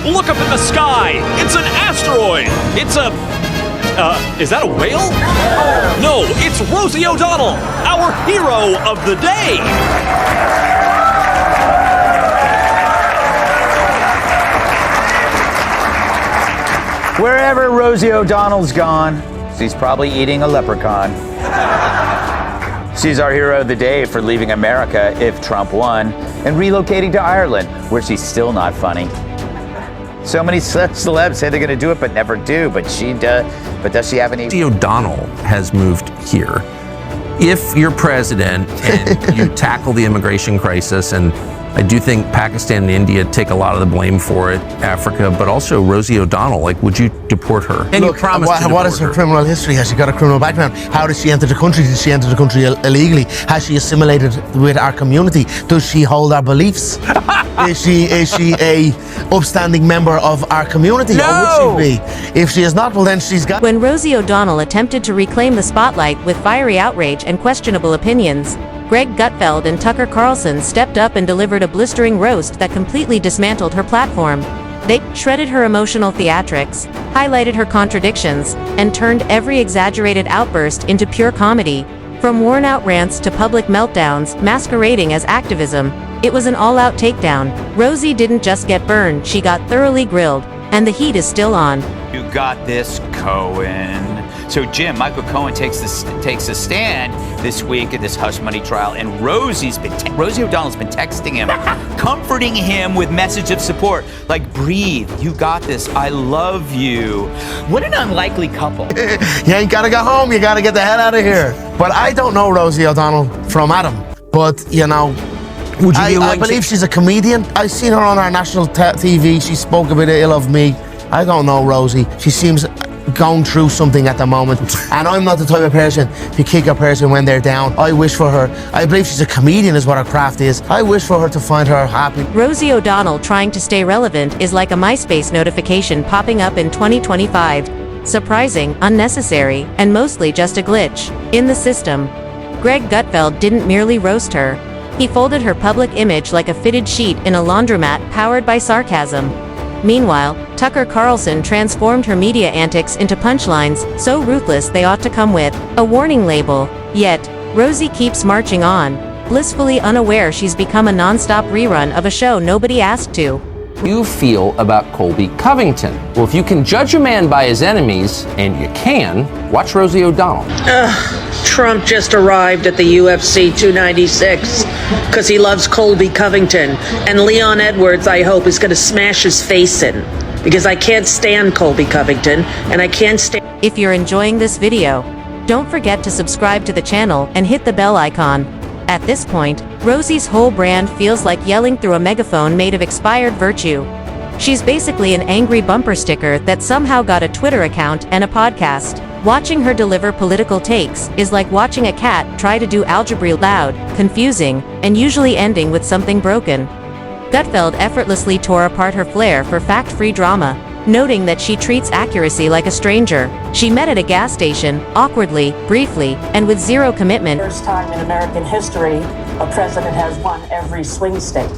Look up in the sky. It's an asteroid. It's a... is that a whale? No, it's Rosie O'Donnell, our hero of the day. Wherever Rosie O'Donnell's gone, she's probably eating a leprechaun. She's our hero of the day for leaving America if Trump won and relocating to Ireland, where she's still not funny. So many celebs say they're going to do it, but never do. But she does. But does she have any? Rosie O'Donnell has moved here. If you're president and you tackle the immigration crisis, and I do think Pakistan and India take a lot of the blame for it, Africa, but also Rosie O'Donnell, like, would you deport her? And look, you promised to what deport is her her. criminal history? Has she got a criminal background? How did she enter the country? Did she enter the country illegally? Has she assimilated with our community? Does she hold our beliefs? Is she a upstanding member of our community? No! Or would she be? If she is not, well then she's got... When Rosie O'Donnell attempted to reclaim the spotlight with fiery outrage and questionable opinions, Greg Gutfeld and Tucker Carlson stepped up and delivered a blistering roast that completely dismantled her platform. They shredded her emotional theatrics, highlighted her contradictions, and turned every exaggerated outburst into pure comedy. From worn-out rants to public meltdowns masquerading as activism, it was an all-out takedown. Rosie didn't just get burned, she got thoroughly grilled, and the heat is still on. You got this, Cohen. So Jim, Michael Cohen takes a stand this week at this hush money trial, and Rosie O'Donnell's been texting him, comforting him with message of support, like, breathe, you got this, I love you. What an unlikely couple. You ain't gotta go home, you gotta get the hell out of here. But I don't know Rosie O'Donnell from Adam, but you know, Would you be I believe she's a comedian. I've seen her on our national TV. She spoke a bit ill of me. I don't know Rosie. She seems going through something at the moment. And I'm not the type of person to kick a person when they're down. I wish for her. I believe she's a comedian is what her craft is. I wish for her to find her happy. Rosie O'Donnell trying to stay relevant is like a MySpace notification popping up in 2025. Surprising, unnecessary, and mostly just a glitch in the system. Greg Gutfeld didn't merely roast her. He folded her public image like a fitted sheet in a laundromat powered by sarcasm. Meanwhile, Tucker Carlson transformed her media antics into punchlines so ruthless they ought to come with a warning label. Yet, Rosie keeps marching on, blissfully unaware she's become a non-stop rerun of a show nobody asked to. You feel about Colby Covington? Well, if you can judge a man by his enemies, and you can, watch Rosie O'Donnell. Trump just arrived at the UFC 296 because he loves Colby Covington. And Leon Edwards, I hope, is going to smash his face in. Because I can't stand Colby Covington, and I can't stand... If you're enjoying this video, don't forget to subscribe to the channel and hit the bell icon. At this point, Rosie's whole brand feels like yelling through a megaphone made of expired virtue. She's basically an angry bumper sticker that somehow got a Twitter account and a podcast. Watching her deliver political takes is like watching a cat try to do algebra loud, confusing, and usually ending with something broken. Gutfeld effortlessly tore apart her flair for fact-free drama, noting that she treats accuracy like a stranger. She met at a gas station, awkwardly, briefly, and with zero commitment. First time in American history, a president has won every swing state,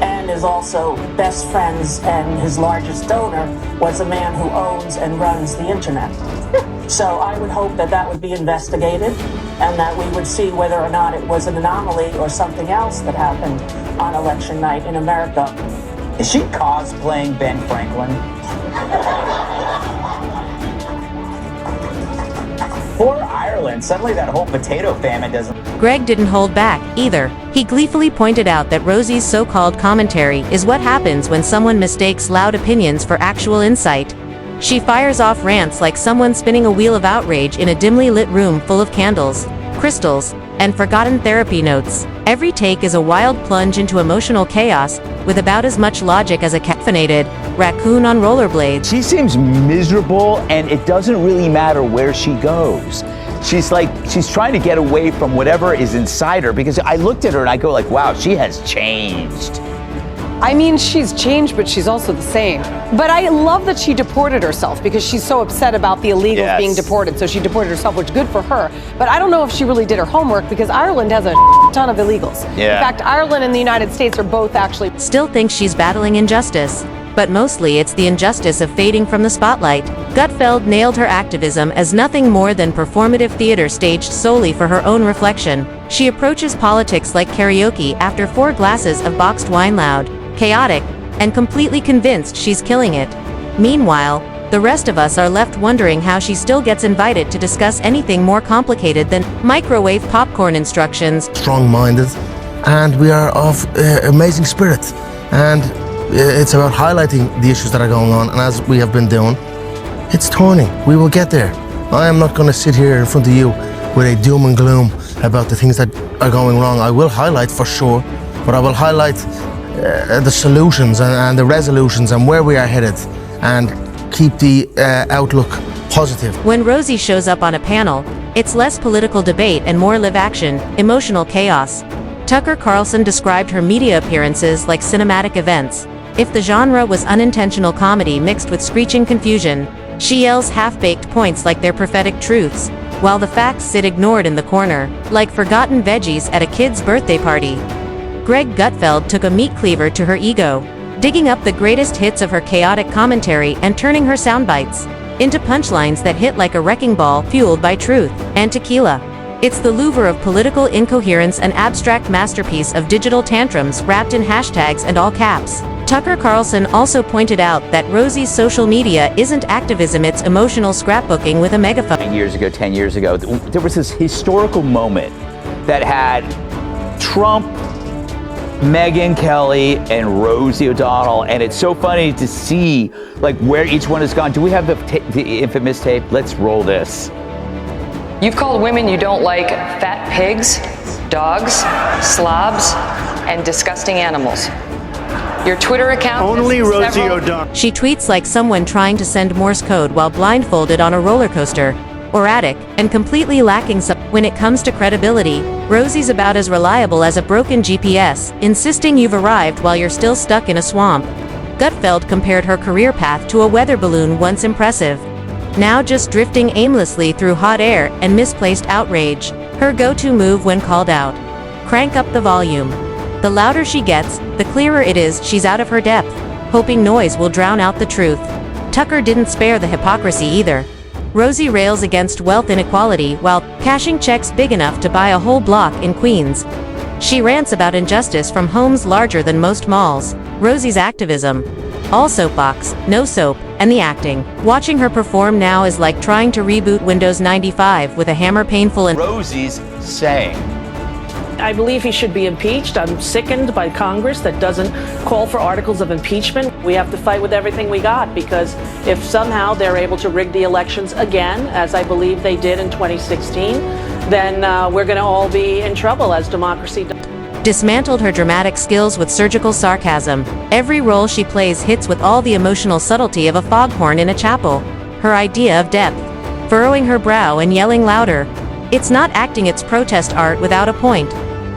and is also best friends, and his largest donor was a man who owns and runs the internet. So I would hope that that would be investigated, and that we would see whether or not it was an anomaly or something else that happened on election night in America. Is she cosplaying Ben Franklin? Poor Ireland. Suddenly that whole potato famine doesn't... Greg didn't hold back, either. He gleefully pointed out that Rosie's so-called commentary is what happens when someone mistakes loud opinions for actual insight. She fires off rants like someone spinning a wheel of outrage in a dimly lit room full of candles, crystals, and forgotten therapy notes. Every take is a wild plunge into emotional chaos, with about as much logic as a caffeinated raccoon on rollerblades. She seems miserable, and it doesn't really matter where she goes. She's trying to get away from whatever is inside her, because I looked at her and I go like, wow, she has changed. I mean, she's changed, but she's also the same. But I love that she deported herself because she's so upset about the illegals being deported. So she deported herself, which is good for her. But I don't know if she really did her homework because Ireland has a ton of illegals. Yeah. In fact, Ireland and the United States are both actually... Still thinks she's battling injustice. but mostly it's the injustice of fading from the spotlight. Gutfeld nailed her activism as nothing more than performative theater staged solely for her own reflection. She approaches politics like karaoke after 4 glasses of boxed wine, loud, chaotic, and completely convinced she's killing it. Meanwhile, the rest of us are left wondering how she still gets invited to discuss anything more complicated than microwave popcorn instructions. Strong-minded, and we are of amazing spirit, and it's about highlighting the issues that are going on, and as we have been doing, it's turning. We will get there. I am not going to sit here in front of you with a doom and gloom about the things that are going wrong. I will highlight for sure, but I will highlight the solutions and the resolutions and where we are headed, and keep the outlook positive. When Rosie shows up on a panel, it's less political debate and more live action, emotional chaos. Tucker Carlson described her media appearances like cinematic events. If the genre was unintentional comedy mixed with screeching confusion, she yells half-baked points like they're prophetic truths, while the facts sit ignored in the corner, like forgotten veggies at a kid's birthday party. Greg Gutfeld took a meat cleaver to her ego, digging up the greatest hits of her chaotic commentary and turning her soundbites into punchlines that hit like a wrecking ball fueled by truth and tequila. It's the Louvre of political incoherence, an abstract masterpiece of digital tantrums wrapped in hashtags and all caps. Tucker Carlson also pointed out that Rosie's social media isn't activism, it's emotional scrapbooking with a megaphone. 10 years ago, there was this historical moment that had Trump, Megyn Kelly, and Rosie O'Donnell, and it's so funny to see like where each one has gone. Do we have the infamous tape? Let's roll this. You've called women you don't like fat pigs, dogs, slobs, and disgusting animals. Your Twitter account only Rosie O'Donnell. She tweets like someone trying to send Morse code while blindfolded on a roller coaster, erratic, and completely lacking when it comes to credibility. Rosie's about as reliable as a broken GPS, insisting you've arrived while you're still stuck in a swamp. Gutfeld compared her career path to a weather balloon, once impressive, now just drifting aimlessly through hot air and misplaced outrage. Her go-to move when called out: crank up the volume. The louder she gets, the clearer it is she's out of her depth, hoping noise will drown out the truth. Tucker didn't spare the hypocrisy either. Rosie rails against wealth inequality while cashing checks big enough to buy a whole block in Queens. She rants about injustice from homes larger than most malls. Rosie's activism: all soapbox, no soap, and the acting. Watching her perform now is like trying to reboot Windows 95 with a hammer, painful and Rosie's saying, I believe he should be impeached. I'm sickened by Congress that doesn't call for articles of impeachment. We have to fight with everything we got, because if somehow they're able to rig the elections again, as I believe they did in 2016, then we're going to all be in trouble as democracy does. Dismantled her dramatic skills with surgical sarcasm. Every role she plays hits with all the emotional subtlety of a foghorn in a chapel. Her idea of depth: furrowing her brow and yelling louder. It's not acting, it's protest art without a point.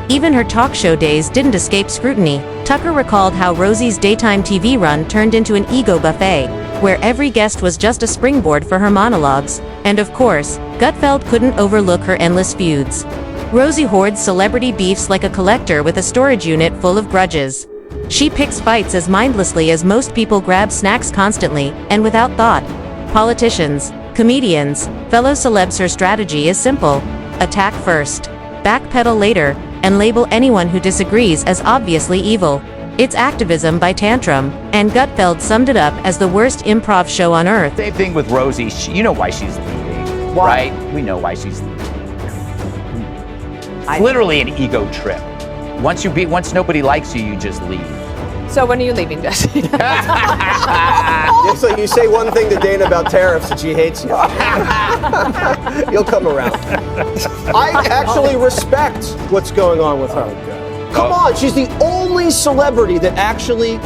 Even her talk show days didn't escape scrutiny. Tucker recalled how Rosie's daytime TV run turned into an ego buffet, where every guest was just a springboard for her monologues. And of course, Gutfeld couldn't overlook her endless feuds. Rosie hoards celebrity beefs like a collector with a storage unit full of grudges. She picks fights as mindlessly as most people grab snacks constantly, and without thought. Politicians, comedians, fellow celebs, her strategy is simple: attack first, backpedal later, and label anyone who disagrees as obviously evil. It's activism by tantrum, and Gutfeld summed it up as the worst improv show on earth. same thing with Rosie. You know why she's leaving, Why? right? We know why she's leaving. It's literally an ego trip. Once nobody likes you, you just leave. So when are you leaving, Jesse? It's like you say one thing to Dana about tariffs and she hates you. You'll come around. I actually respect what's going on with her. Come on, she's the only celebrity that actually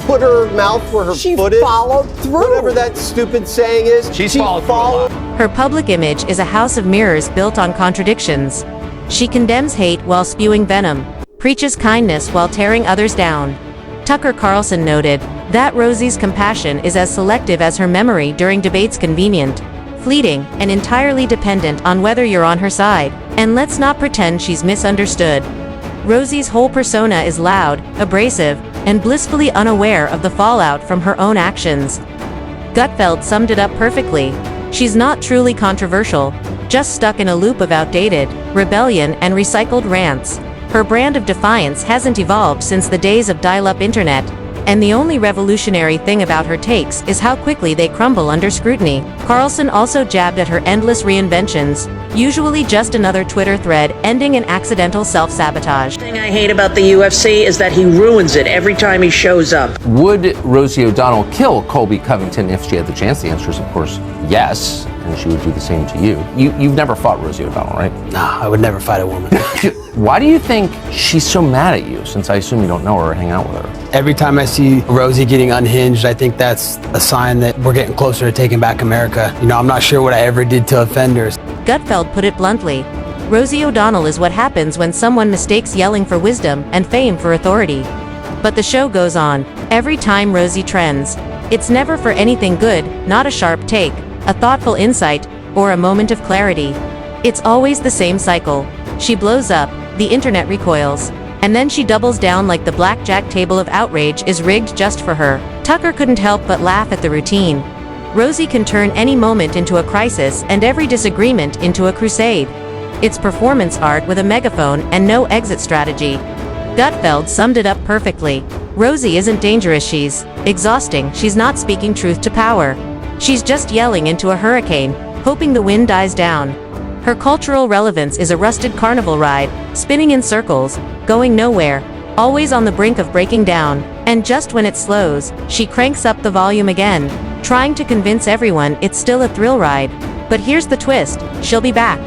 put her mouth where her foot is. She followed through. Whatever that stupid saying is. She followed. Her public image is a house of mirrors built on contradictions. She condemns hate while spewing venom, preaches kindness while tearing others down. Tucker Carlson noted that Rosie's compassion is as selective as her memory during debates, convenient, fleeting, and entirely dependent on whether you're on her side. And let's not pretend she's misunderstood. Rosie's whole persona is loud, abrasive, and blissfully unaware of the fallout from her own actions. Gutfeld summed it up perfectly. She's not truly controversial, just stuck in a loop of outdated rebellion and recycled rants. Her brand of defiance hasn't evolved since the days of dial-up internet, and the only revolutionary thing about her takes is how quickly they crumble under scrutiny. Carlson also jabbed at her endless reinventions, usually just another Twitter thread ending in accidental self-sabotage. The thing I hate about the UFC is that he ruins it every time he shows up. Would Rosie O'Donnell kill Colby Covington if she had the chance? The answer is, of course, yes, and she would do the same to you. You've never fought Rosie O'Donnell, right? Nah, I would never fight a woman. Why do you think she's so mad at you, since I assume you don't know her or hang out with her? Every time I see Rosie getting unhinged, I think that's a sign that we're getting closer to taking back America. You know, I'm not sure what I ever did to offend her. Gutfeld put it bluntly. Rosie O'Donnell is what happens when someone mistakes yelling for wisdom and fame for authority. But the show goes on. Every time Rosie trends, it's never for anything good, not a sharp take, a thoughtful insight, or a moment of clarity. It's always the same cycle. She blows up, the internet recoils, and then she doubles down like the blackjack table of outrage is rigged just for her. Tucker couldn't help but laugh at the routine. Rosie can turn any moment into a crisis and every disagreement into a crusade. It's performance art with a megaphone and no exit strategy. Gutfeld summed it up perfectly. Rosie isn't dangerous, she's exhausting, she's not speaking truth to power. She's just yelling into a hurricane, hoping the wind dies down. Her cultural relevance is a rusted carnival ride, spinning in circles, going nowhere, always on the brink of breaking down, and just when it slows, she cranks up the volume again, trying to convince everyone it's still a thrill ride. But here's the twist, she'll be back.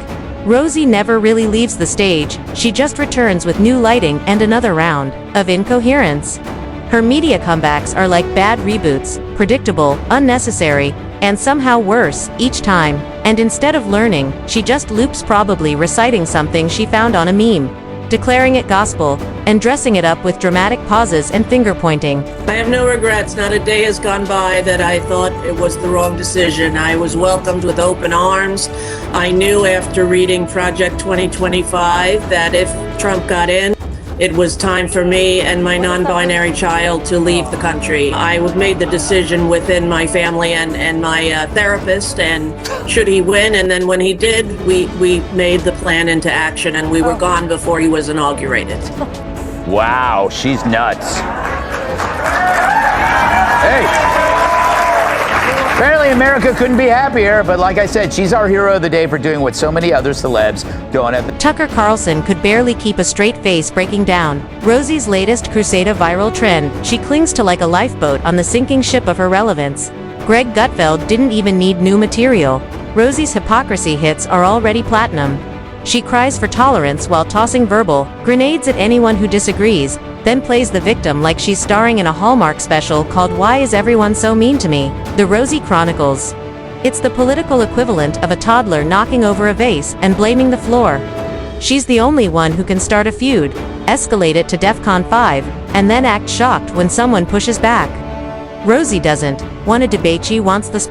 Rosie never really leaves the stage, she just returns with new lighting and another round of incoherence. Her media comebacks are like bad reboots, predictable, unnecessary, and somehow worse each time. And instead of learning, she just loops, probably reciting something she found on a meme, declaring it gospel, and dressing it up with dramatic pauses and finger pointing. I have no regrets. Not a day has gone by that I thought it was the wrong decision. I was welcomed with open arms. I knew after reading Project 2025 that if Trump got in, it was time for me and my non-binary child to leave the country. I made the decision within my family and my therapist, and should he win, and then when he did, we made the plan into action, and we were gone before he was inaugurated. Wow, she's nuts. Hey. Apparently America couldn't be happier, but like I said, she's our hero of the day for doing what so many other celebs don't have. Tucker Carlson could barely keep a straight face breaking down Rosie's latest crusade of viral trend. She clings to like a lifeboat on the sinking ship of her relevance. Greg Gutfeld didn't even need new material. Rosie's hypocrisy hits are already platinum. She cries for tolerance while tossing verbal grenades at anyone who disagrees, then plays the victim like she's starring in a Hallmark special called Why Is Everyone So Mean to Me? The Rosie Chronicles. It's the political equivalent of a toddler knocking over a vase and blaming the floor. She's the only one who can start a feud, escalate it to DEFCON 5, and then act shocked when someone pushes back. Rosie doesn't want to debate, she wants the spot.